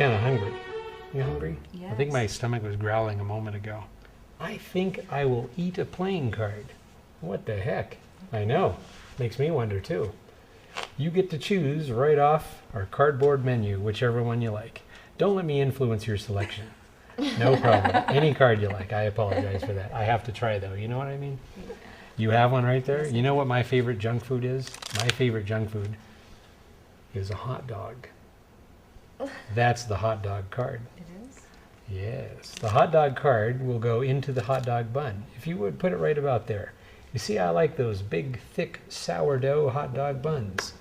kind of hungry. You hungry? Yes. I think my stomach was growling a moment ago. I think I will eat a playing card. What the heck? I know. Makes me wonder too. You get to choose right off our cardboard menu, whichever one you like. Don't let me influence your selection. No problem. Any card you like. I apologize for that. I have to try though. You know what I mean? You have one right there? You know what my favorite junk food is? My favorite junk food is a hot dog. That's the hot dog card. It is? Yes. The hot dog card will go into the hot dog bun. If you would put it right about there. You see, I like those big, thick sourdough hot dog buns.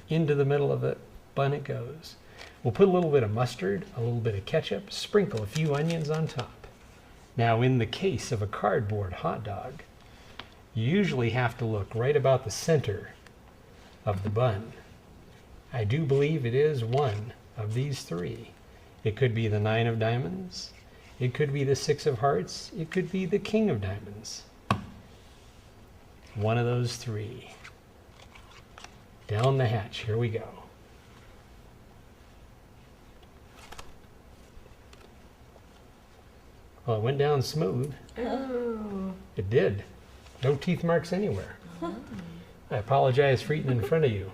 Into the middle of the bun it goes. We'll put a little bit of mustard, a little bit of ketchup, sprinkle a few onions on top. Now, in the case of a cardboard hot dog, you usually have to look right about the center of the bun. I do believe it is one of these three. It could be the 9 of diamonds. It could be the 6 of hearts. It could be the King of diamonds. One of those three. Down the hatch. Here we go. Well, it went down smooth. Oh. It did. No teeth marks anywhere. I apologize for eating in front of you.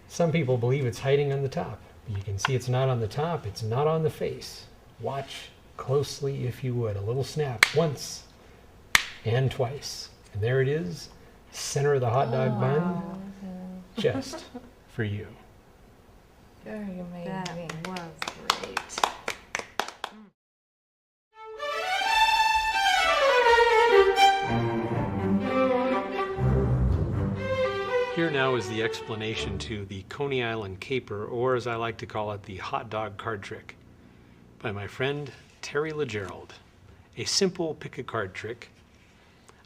Some people believe it's hiding on the top. You can see it's not on the top. It's not on the face. Watch closely if you would. A little snap once and twice. And there it is, center of the hot dog bun, just for you. Very amazing. That was great. Here now is the explanation to the Coney Island caper, or as I like to call it, the hot dog card trick, by my friend Terry LeGerald. A simple pick a card trick.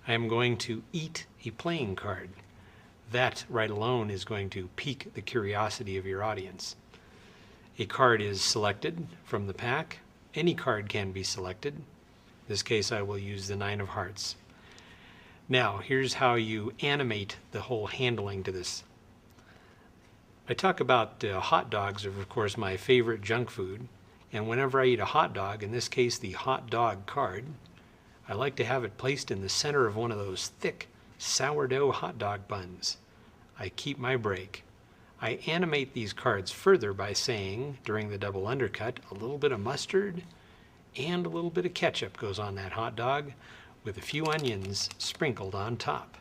I am going to eat a playing card. That right alone is going to pique the curiosity of your audience. A card is selected from the pack. Any card can be selected. In this case, I will use the 9 of hearts. Now, here's how you animate the whole handling to this. I talk about hot dogs are, of course, my favorite junk food. And whenever I eat a hot dog, in this case, the hot dog card, I like to have it placed in the center of one of those thick sourdough hot dog buns. I keep my break. I animate these cards further by saying, during the double undercut, a little bit of mustard and a little bit of ketchup goes on that hot dog with a few onions sprinkled on top.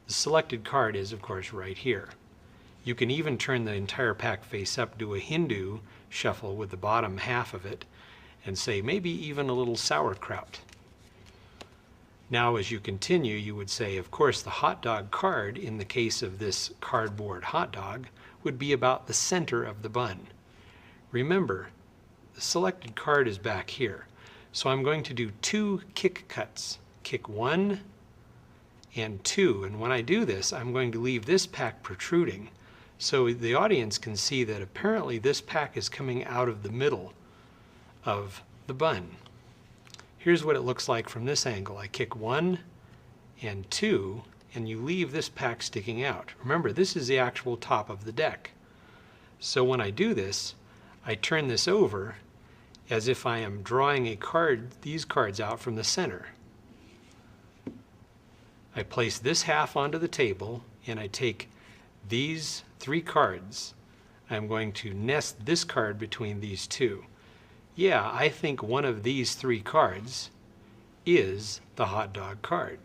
The selected card is, of course, right here. You can even turn the entire pack face up, do a Hindu shuffle with the bottom half of it, and say maybe even a little sauerkraut. Now, as you continue, you would say, of course, the hot dog card, in the case of this cardboard hot dog, would be about the center of the bun. Remember, the selected card is back here. So I'm going to do 2 kick cuts. Kick 1 and 2. And when I do this, I'm going to leave this pack protruding so the audience can see that apparently this pack is coming out of the middle of the bun. Here's what it looks like from this angle. I kick 1 and 2, and you leave this pack sticking out. Remember, this is the actual top of the deck. So when I do this, I turn this over as if I am drawing a card, these cards out from the center. I place this half onto the table, and I take these 3 cards. I'm going to nest this card between these 2. Yeah, I think one of these 3 cards is the hot dog card.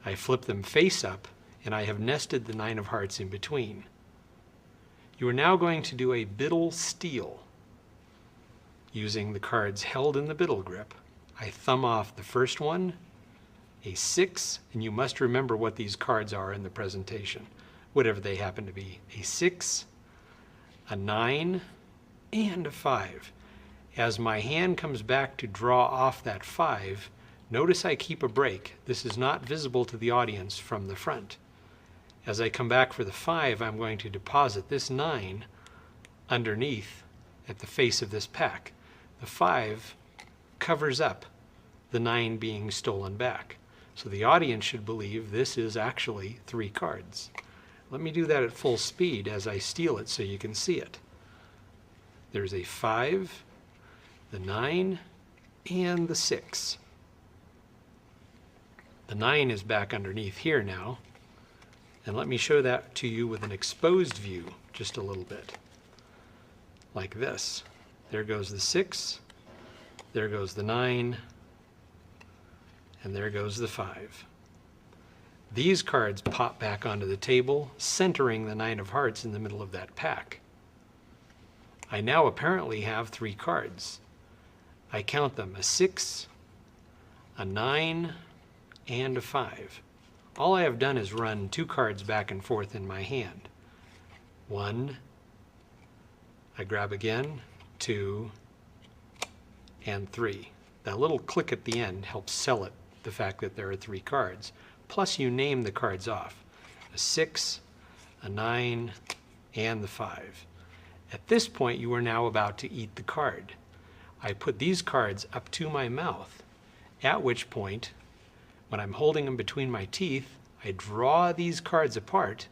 I flip them face up, and I have nested the 9 of hearts in between. You are now going to do a biddle steal. Using the cards held in the biddle grip, I thumb off the first one, a 6, and you must remember what these cards are in the presentation, whatever they happen to be. A 6, a 9, and a 5. As my hand comes back to draw off that 5, notice I keep a break. This is not visible to the audience from the front. As I come back for the 5, I'm going to deposit this 9 underneath at the face of this pack. The 5 covers up the 9 being stolen back. So the audience should believe this is actually 3 cards. Let me do that at full speed as I steal it so you can see it. There's a 5, the 9, and the 6. The 9 is back underneath here now. And let me show that to you with an exposed view just a little bit. Like this. There goes the 6, there goes the 9, and there goes the 5. These cards pop back onto the table, centering the 9 of hearts in the middle of that pack. I now apparently have 3 cards. I count them: a 6, a 9, and a 5. All I have done is run 2 cards back and forth in my hand. 1, I grab again, 2, and 3. That little click at the end helps sell it, the fact that there are 3 cards. Plus you name the cards off: a 6, a 9, and the 5. At this point you are now about to eat the card. I put these cards up to my mouth, at which point, when I'm holding them between my teeth, I draw these cards apart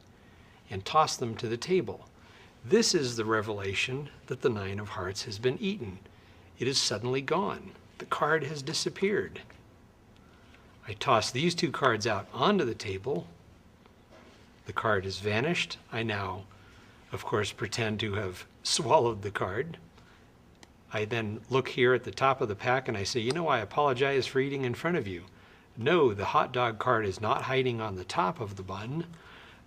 and toss them to the table. This is the revelation that the 9 of hearts has been eaten. It is suddenly gone. The card has disappeared. I toss these 2 cards out onto the table. The card has vanished. I now, of course, pretend to have swallowed the card. I then look here at the top of the pack and I say, I apologize for eating in front of you. No, the hot dog card is not hiding on the top of the bun,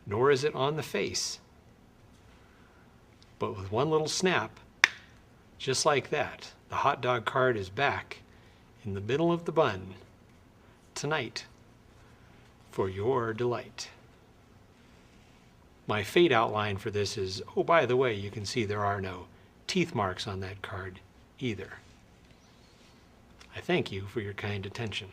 nor is it on the face. But with one little snap, just like that, the hot dog card is back in the middle of the bun tonight for your delight. My fate outline for this is, oh, by the way, you can see there are no teeth marks on that card either. I thank you for your kind attention.